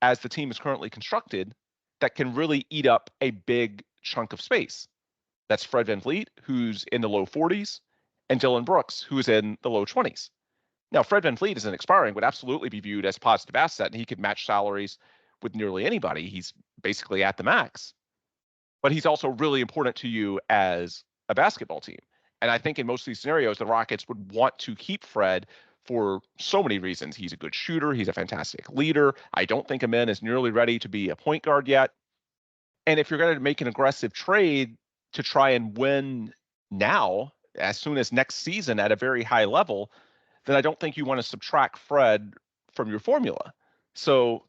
as the team is currently constructed, that can really eat up a big chunk of space. That's Fred VanVleet, who's in the low 40s, and Dillon Brooks, who is in the low 20s. Now, Fred VanVleet is an expiring, would absolutely be viewed as a positive asset, and he could match salaries with nearly anybody. He's basically at the max. But he's also really important to you as a basketball team. And I think in most of these scenarios, the Rockets would want to keep Fred for so many reasons. He's a good shooter. He's a fantastic leader. I don't think Amen is nearly ready to be a point guard yet. And if you're going to make an aggressive trade to try and win now, as soon as next season at a very high level, then I don't think you want to subtract Fred from your formula. So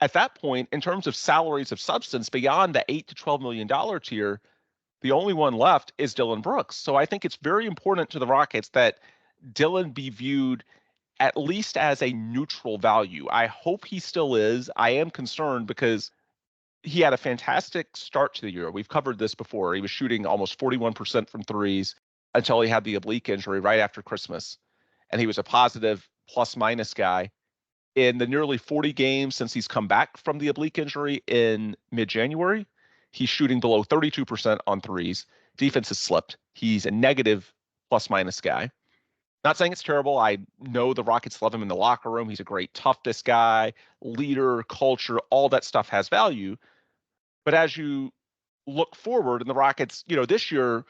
at that point, in terms of salaries of substance beyond the $8 to $12 million tier, the only one left is Dillon Brooks. So I think it's very important to the Rockets that Dillon be viewed at least as a neutral value. I hope he still is. I am concerned because he had a fantastic start to the year. We've covered this before. He was shooting almost 41% from threes until he had the oblique injury right after Christmas. And he was a positive plus minus guy. In the nearly 40 games since he's come back from the oblique injury in mid-January, he's shooting below 32% on threes. Defense has slipped. He's a negative plus minus guy. Not saying it's terrible. I know the Rockets love him in the locker room. He's a great toughness guy, leader, culture, all that stuff has value. But as you look forward, and the Rockets, this year,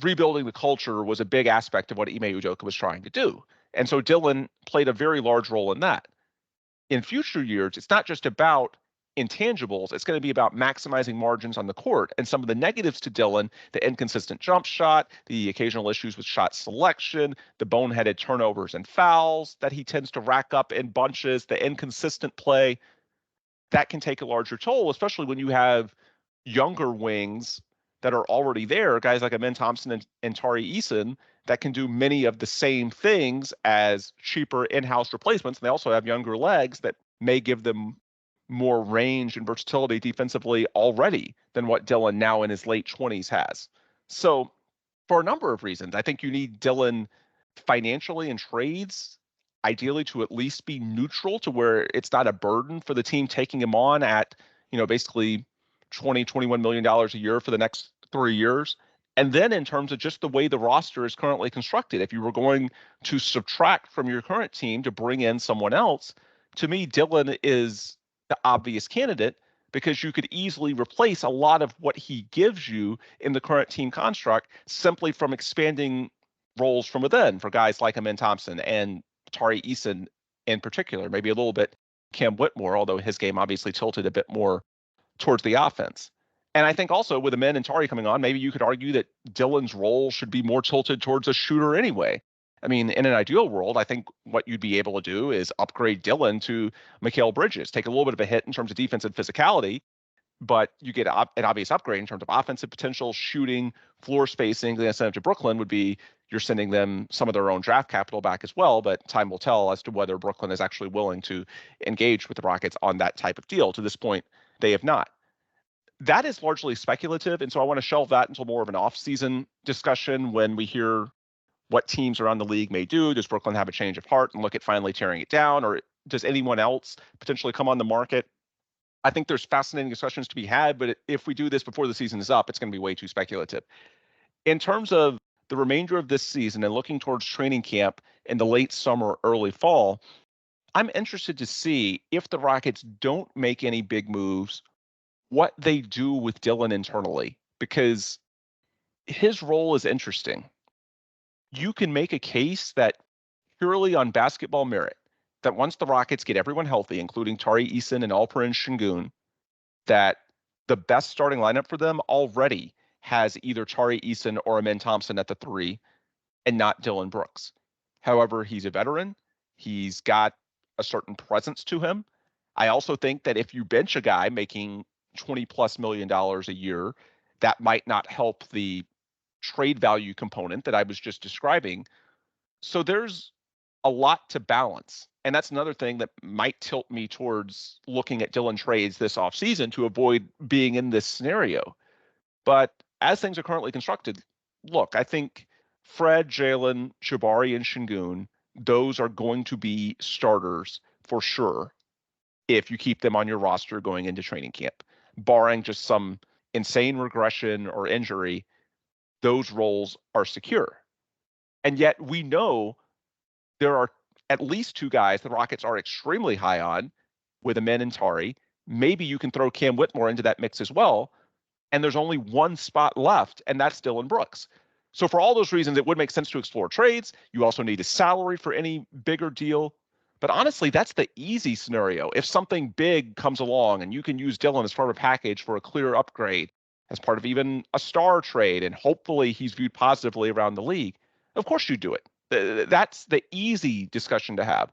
rebuilding the culture was a big aspect of what Ime Udoka was trying to do. And so Dillon played a very large role in that. In future years, it's not just about intangibles. It's going to be about maximizing margins on the court. And some of the negatives to Dillon, the inconsistent jump shot, the occasional issues with shot selection, the boneheaded turnovers and fouls that he tends to rack up in bunches, the inconsistent play, that can take a larger toll, especially when you have younger wings that are already there, guys like Amen Thompson and Tari Eason, that can do many of the same things as cheaper in-house replacements. And they also have younger legs that may give them more range and versatility defensively already than what Dillon now in his late 20s has. So for a number of reasons, I think you need Dillon financially in trades, ideally to at least be neutral to where it's not a burden for the team taking him on at, basically $21 million a year for the next 3 years. And then in terms of just the way the roster is currently constructed, if you were going to subtract from your current team to bring in someone else, to me, Dillon is the obvious candidate because you could easily replace a lot of what he gives you in the current team construct simply from expanding roles from within for guys like Amen Thompson and Tari Eason in particular, maybe a little bit Cam Whitmore, although his game obviously tilted a bit more towards the offense. And I think also with Amen and Tari coming on, maybe you could argue that Dillon's role should be more tilted towards a shooter anyway. I mean, in an ideal world, I think what you'd be able to do is upgrade Dillon to Mikal Bridges, take a little bit of a hit in terms of defense and physicality, but you get an obvious upgrade in terms of offensive potential, shooting, floor spacing. The incentive to Brooklyn would be you're sending them some of their own draft capital back as well, but time will tell as to whether Brooklyn is actually willing to engage with the Rockets on that type of deal. To this point, they have not. That is largely speculative, and so I want to shelve that until more of an off-season discussion when we hear what teams around the league may do. Does Brooklyn have a change of heart and look at finally tearing it down, or does anyone else potentially come on the market? I think there's fascinating discussions to be had, but if we do this before the season is up, it's going to be way too speculative. In terms of the remainder of this season and looking towards training camp in the late summer, early fall, I'm interested to see if the Rockets don't make any big moves, what they do with Dillon internally, because his role is interesting. You can make a case that purely on basketball merit, that once the Rockets get everyone healthy, including Tari Eason and Alperen Sengun, that the best starting lineup for them already has either Tari Eason or Amen Thompson at the 3 and not Dillon Brooks. However, he's a veteran. He's got a certain presence to him. I also think that if you bench a guy making $20+ million a year, that might not help the trade value component that I was just describing. So there's a lot to balance. And that's another thing that might tilt me towards looking at Dillon trades this offseason to avoid being in this scenario. But as things are currently constructed, look, I think Fred, Jalen, Jabari, and Sengun, those are going to be starters for sure if you keep them on your roster going into training camp. Barring just some insane regression or injury, those roles are secure. And yet we know there are at least 2 guys the Rockets are extremely high on with Amen and Tari. Maybe you can throw Cam Whitmore into that mix as well. And there's only one spot left, and that's Dillon Brooks. So for all those reasons, it would make sense to explore trades. You also need a salary for any bigger deal. But honestly, that's the easy scenario. If something big comes along and you can use Dillon as part of a package for a clear upgrade, as part of even a star trade, and hopefully he's viewed positively around the league, of course you do it. That's the easy discussion to have.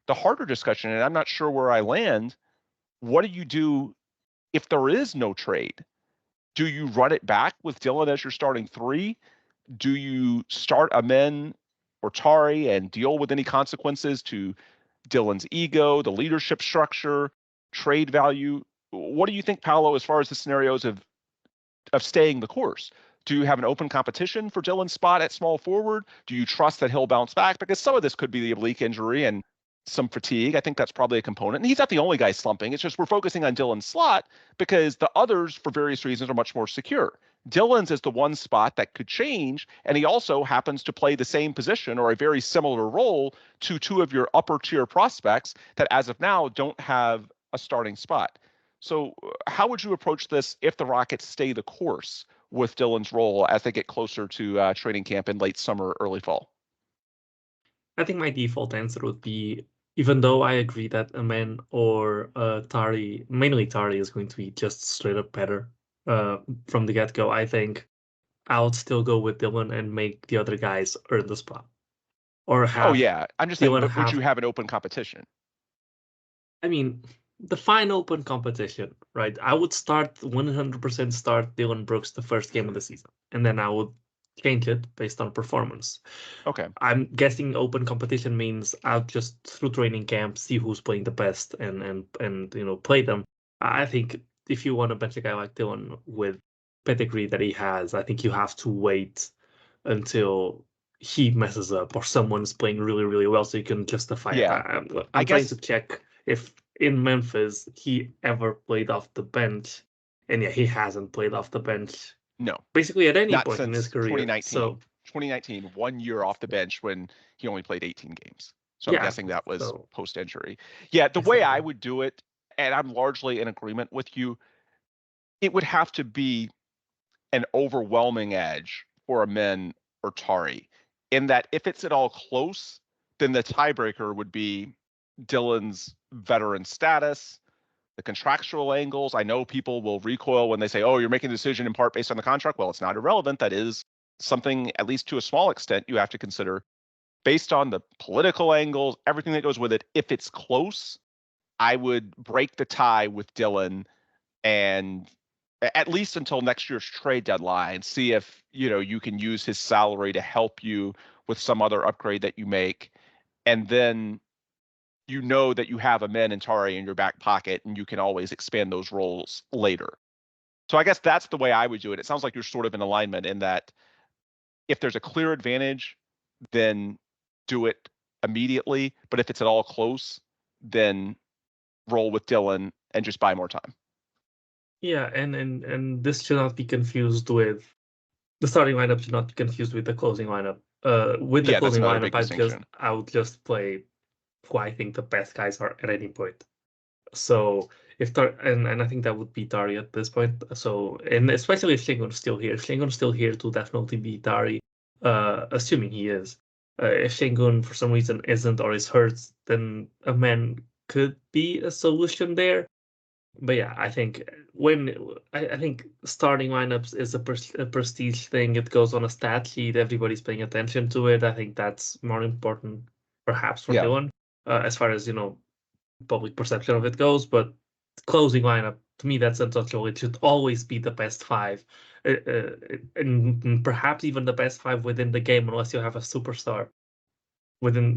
The harder discussion, and I'm not sure where I land, what do you do if there is no trade? Do you run it back with Dillon as your starting 3? Do you start Amen or Tari and deal with any consequences to Dillon's ego, the leadership structure, trade value? what do you think, Paolo, as far as the scenarios of staying the course? Do you have an open competition for Dillon's spot at small forward? Do you trust that he'll bounce back? Because some of this could be the oblique injury and some fatigue. I think that's probably a component. And he's not the only guy slumping. It's just we're focusing on Dillon's slot because the others, for various reasons, are much more secure. Dillon's is the one spot that could change, and he also happens to play the same position or a very similar role to two of your upper tier prospects that, as of now, don't have a starting spot. So how would you approach this if the Rockets stay the course with Dillon's role as they get closer to training camp in late summer, early fall? I think my default answer would be, even though I agree that Amen or Tari, mainly Tari, is going to be just straight up better from the get-go, I think I would still go with Dillon and make the other guys earn the spot. Or have yeah. I'm just saying, Dillon but would have, you have an open competition? I mean, define open competition, right? I would 100% start Dillon Brooks the first game of the season, and then I would change it based on performance. Okay. I'm guessing open competition means I'll just through training camp see who's playing the best and play them. I think if you want to bench a guy like Dillon with pedigree that he has, I think you have to wait until he messes up or someone's playing really, really well so you can justify it. Yeah. I'm trying guess to check if in Memphis he ever played off the bench, and yeah, he hasn't played off the bench no, basically at any not point in since his career. 2019. So 2019, 1 year off the bench when he only played 18 games. So yeah, I'm guessing that was so post-injury. Yeah, the way I exactly. would do it, and I'm largely in agreement with you, it would have to be an overwhelming edge for Amen or Tari, in that if it's at all close, then the tiebreaker would be Dillon's veteran status, the contractual angles. I know people will recoil when they say, oh, you're making a decision in part based on the contract. Well, it's not irrelevant. That is something, at least to a small extent, you have to consider based on the political angles, everything that goes with it. If it's close, I would break the tie with Dillon and at least until next year's trade deadline, see if you can use his salary to help you with some other upgrade that you make, and then that you have Amen and Tari in your back pocket, and you can always expand those roles later. So I guess that's the way I would do it. It sounds like you're sort of in alignment in that if there's a clear advantage, then do it immediately. But if it's at all close, then roll with Dillon and just buy more time. Yeah, and this should not be confused with the starting lineup. Should not be confused with the closing lineup. With the closing lineup, I would just play who I think the best guys are at any point. So if and I think that would be Tari at this point. So, and especially if Shingun's still here. If Shingun's still here, to definitely be Tari. Assuming he is. If Shingun for some reason isn't or is hurt, then a man could be a solution there. But yeah, I think I think starting lineups is a prestige thing. It goes on a stat sheet. Everybody's paying attention to it. I think that's more important, perhaps, for Dillon, as far as public perception of it goes. But closing lineup, to me, that's untouchable. It should always be the best five, and perhaps even the best five within the game, unless you have a superstar within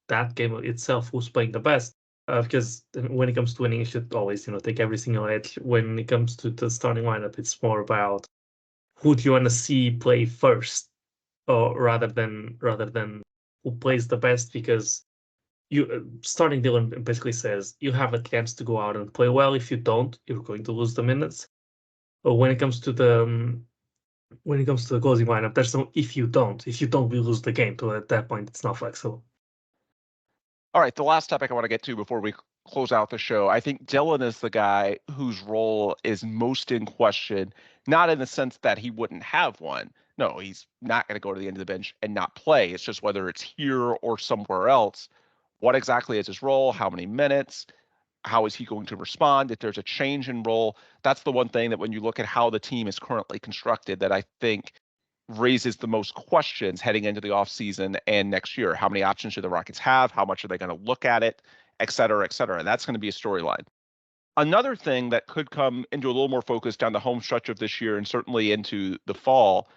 that game itself who's playing the best. Because when it comes to winning, you should always, take every single edge. When it comes to the starting lineup, it's more about who do you want to see play first, or rather than who plays the best. Because starting Dillon basically says you have a chance to go out and play well. If you don't, you're going to lose the minutes. But when it comes to the closing lineup, there's no if you don't. If you don't, we lose the game. So at that point, it's not flexible. All right, the last topic I want to get to before we close out the show, I think Dillon is the guy whose role is most in question, not in the sense that he wouldn't have one. No, he's not going to go to the end of the bench and not play. It's just whether it's here or somewhere else. What exactly is his role? How many minutes? How is he going to respond if there's a change in role? That's the one thing that when you look at how the team is currently constructed that I think raises the most questions heading into the offseason and next year. How many options do the Rockets have? How much are they going to look at it, et cetera, et cetera? And that's going to be a storyline. Another thing that could come into a little more focus down the home stretch of this year and certainly into the fall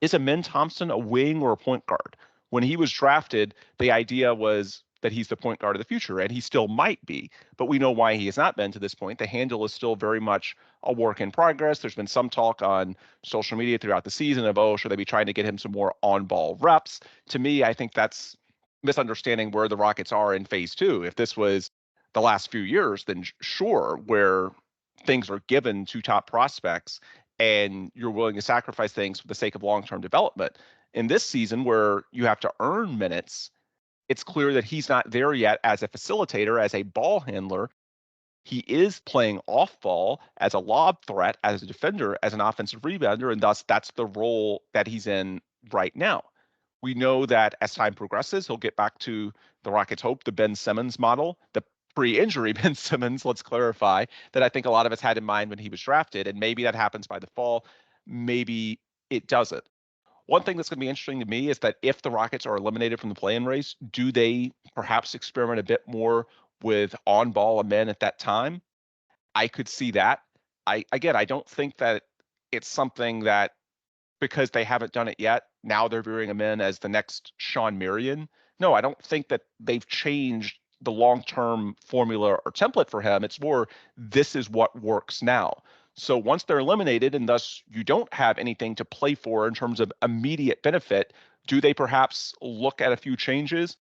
is Thompson a wing or a point guard? When he was drafted, the idea was that he's the point guard of the future, and he still might be. But we know why he has not been to this point. The handle is still very much a work in progress. There's been some talk on social media throughout the season of, oh, should they be trying to get him some more on-ball reps? To me, I think that's misunderstanding where the Rockets are in phase two. If this was the last few years, then sure, where things are given to top prospects and you're willing to sacrifice things for the sake of long-term development. In this season, where you have to earn minutes, it's clear that he's not there yet as a facilitator, as a ball handler. He is playing off ball as a lob threat, as a defender, as an offensive rebounder, and thus that's the role that he's in right now. We know that as time progresses, he'll get back to the Rockets' hope, the Ben Simmons model, the pre-injury Ben Simmons, let's clarify, that I think a lot of us had in mind when he was drafted, and maybe that happens by the fall, maybe it doesn't. One thing that's going to be interesting to me is that if the Rockets are eliminated from the play-in race, do they perhaps experiment a bit more with on-ball men at that time? I could see that. I don't think that it's something that because they haven't done it yet, now they're viewing him in as the next Sean Marion. No, I don't think that they've changed the long-term formula or template for him. It's more, this is what works now. So once they're eliminated and thus you don't have anything to play for in terms of immediate benefit, do they perhaps look at a few changes?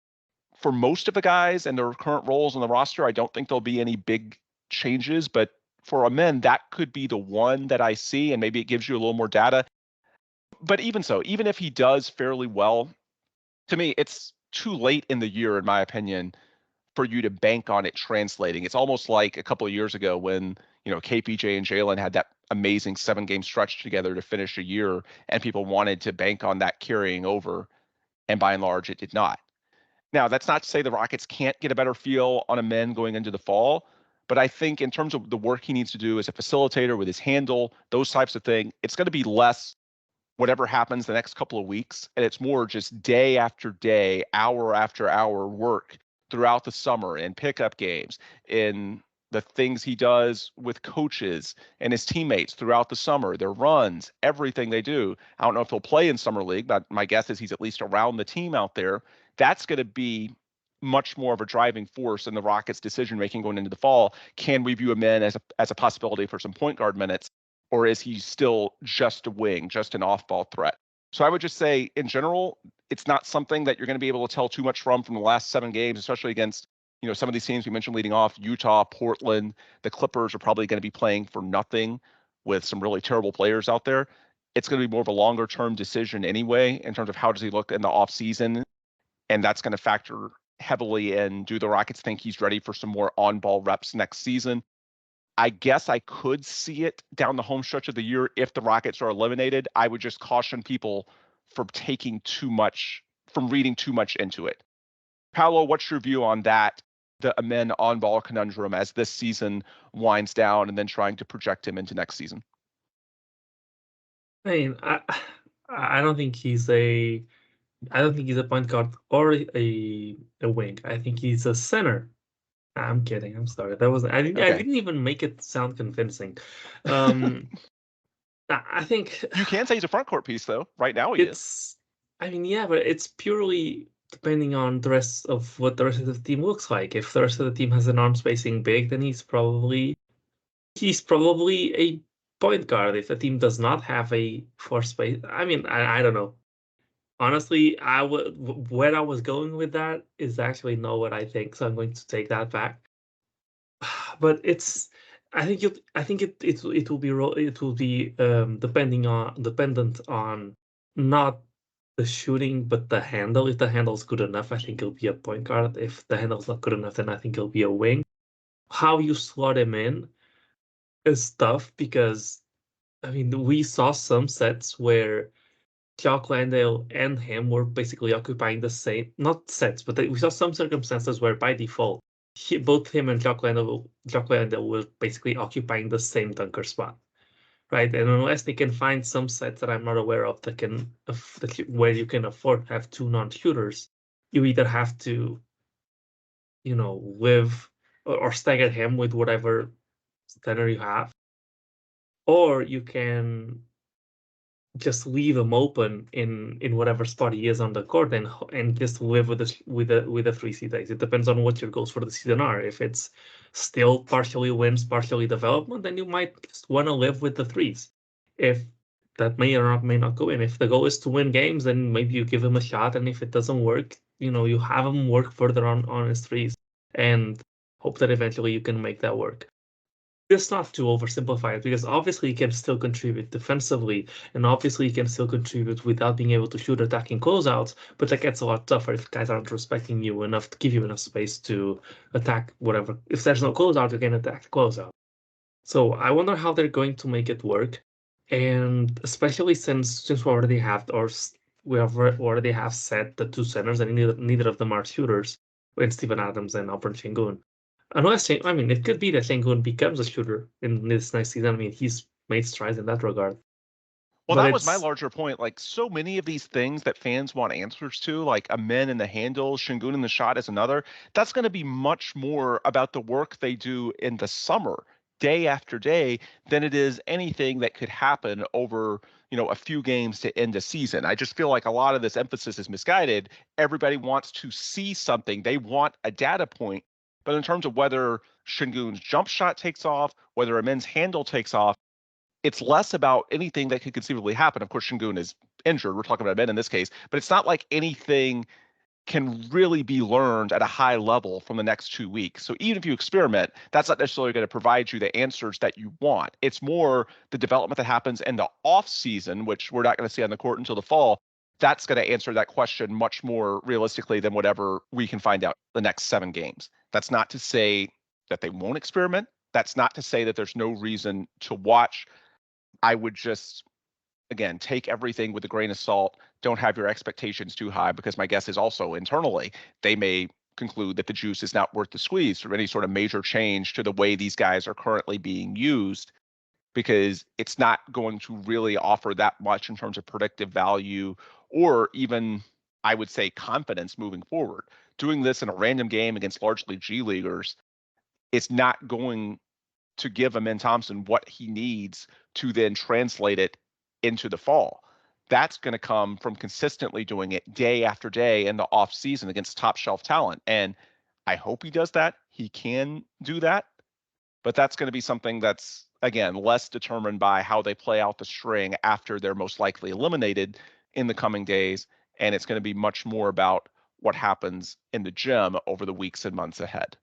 For most of the guys and their current roles on the roster, I don't think there'll be any big changes, but for a men, that could be the one that I see, and maybe it gives you a little more data. But even so, even if he does fairly well, to me, it's too late in the year, in my opinion, for you to bank on it translating. It's almost like a couple of years ago when, KPJ and Jalen had that amazing 7-game stretch together to finish a year, and people wanted to bank on that carrying over, and by and large, it did not. Now, that's not to say the Rockets can't get a better feel on a men going into the fall, but I think in terms of the work he needs to do as a facilitator with his handle, those types of things, it's going to be less whatever happens the next couple of weeks, and it's more just day after day, hour after hour work throughout the summer in pickup games, in the things he does with coaches and his teammates throughout the summer, their runs, everything they do. I don't know if he'll play in summer league, but my guess is he's at least around the team out there. That's going to be much more of a driving force in the Rockets' decision-making going into the fall. Can we view him in as a possibility for some point guard minutes, or is he still just a wing, just an off-ball threat? So I would just say, in general, it's not something that you're going to be able to tell too much from the last 7 games, especially against some of these teams we mentioned leading off, Utah, Portland. The Clippers are probably going to be playing for nothing with some really terrible players out there. It's going to be more of a longer-term decision anyway in terms of how does he look in the offseason, and that's going to factor heavily in, do the Rockets think he's ready for some more on-ball reps next season? I guess I could see it down the home stretch of the year if the Rockets are eliminated. I would just caution people from reading too much into it. Paolo, what's your view on that, the men on-ball conundrum as this season winds down and then trying to project him into next season? I mean, I don't think he's a point guard or a wing. I think he's a center. I'm kidding. I'm sorry. I didn't even make it sound convincing. I think you can say he's a front court piece, though. Right now he is. I mean, yeah, but it's purely depending on the rest of what the rest of the team looks like. If the rest of the team has an arm spacing big, then he's probably a point guard. If the team does not have a floor space, I mean, I don't know. Honestly, where I was going with that is actually not what I think, so I'm going to take that back. But I think it will be dependent on not the shooting but the handle. If the handle's good enough, I think it'll be a point guard. If the handle's not good enough, then I think it'll be a wing. How you slot him in is tough because I mean we saw some sets where Jock Landale and him were basically occupying the same, not sets, but we saw some circumstances where by default, both him and Jock Landale were basically occupying the same dunker spot, right? And unless they can find some sets that I'm not aware of where you can afford to have 2 non-shooters, you either have to, live or stagger him with whatever center you have, or you can just leave him open in whatever spot he is on the court and just live with this with the 3 CDs. It depends on what your goals for the season are. If it's still partially wins, partially development, then you might just want to live with the threes. If that may not go in. If the goal is to win games, then maybe you give him a shot, and if it doesn't work, you have him work further on his threes and hope that eventually you can make that work. Just not to oversimplify it, because obviously he can still contribute defensively, and obviously he can still contribute without being able to shoot attacking closeouts, but that gets a lot tougher if guys aren't respecting you enough to give you enough space to attack whatever. If there's no closeout, you can attack the closeout. So I wonder how they're going to make it work, and especially since we already have, already have set the 2 centers, and neither of them are shooters, when Steven Adams and Alperen Sengun. Unless, I mean, it could be that Sengun becomes a shooter in this next season. I mean, he's made strides in that regard. Well, But that was my it's larger point. Like, so many of these things that fans want answers to, like a men in the handle, Shingun in the shot is another. That's going to be much more about the work they do in the summer, day after day, than it is anything that could happen over, a few games to end a season. I just feel like a lot of this emphasis is misguided. Everybody wants to see something. They want a data point. But in terms of whether Shingun's jump shot takes off, whether a men's handle takes off, it's less about anything that could conceivably happen. Of course, Shingun is injured. We're talking about men in this case, but it's not like anything can really be learned at a high level from the next 2 weeks. So even if you experiment, that's not necessarily going to provide you the answers that you want. It's more the development that happens in the off season, which we're not going to see on the court until the fall. That's going to answer that question much more realistically than whatever we can find out the next 7 games. That's not to say that they won't experiment. That's not to say that there's no reason to watch. I would just, again, take everything with a grain of salt. Don't have your expectations too high, because my guess is also internally they may conclude that the juice is not worth the squeeze for any sort of major change to the way these guys are currently being used, because it's not going to really offer that much in terms of predictive value or even, I would say, confidence moving forward. Doing this in a random game against largely G Leaguers, it's not going to give Amen Thompson what he needs to then translate it into the fall. That's going to come from consistently doing it day after day in the off season against top shelf talent. And I hope he does that. He can do that. But that's going to be something that's, again, less determined by how they play out the string after they're most likely eliminated in the coming days. And it's going to be much more about what happens in the gym over the weeks and months ahead.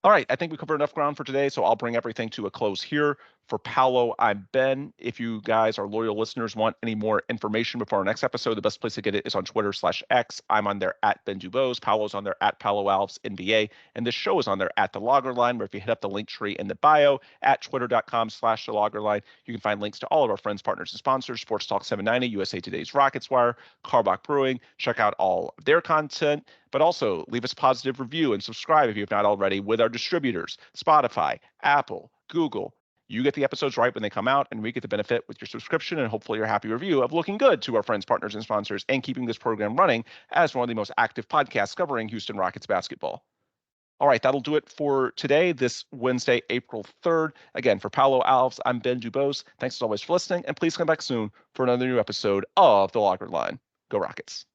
All right, I think we covered enough ground for today, so I'll bring everything to a close here. For Paolo, I'm Ben. If you guys are loyal listeners, want any more information before our next episode, the best place to get it is on Twitter/X. I'm on there at Ben Dubose. Paolo's on there at Paolo Alves NBA. And this show is on there at The Logger Line, where if you hit up the link tree in the bio at twitter.com/The Logger Line, you can find links to all of our friends, partners, and sponsors, Sports Talk 790, USA Today's Rockets Wire, Karbach Brewing. Check out all of their content, but also leave us a positive review and subscribe if you have not already with our distributors, Spotify, Apple, Google. You get the episodes right when they come out, and we get the benefit with your subscription and hopefully your happy review of looking good to our friends, partners, and sponsors and keeping this program running as one of the most active podcasts covering Houston Rockets basketball. All right, that'll do it for today, this Wednesday, April 3rd. Again, for Paolo Alves, I'm Ben Dubose. Thanks as always for listening, and please come back soon for another new episode of The Logger Line. Go Rockets.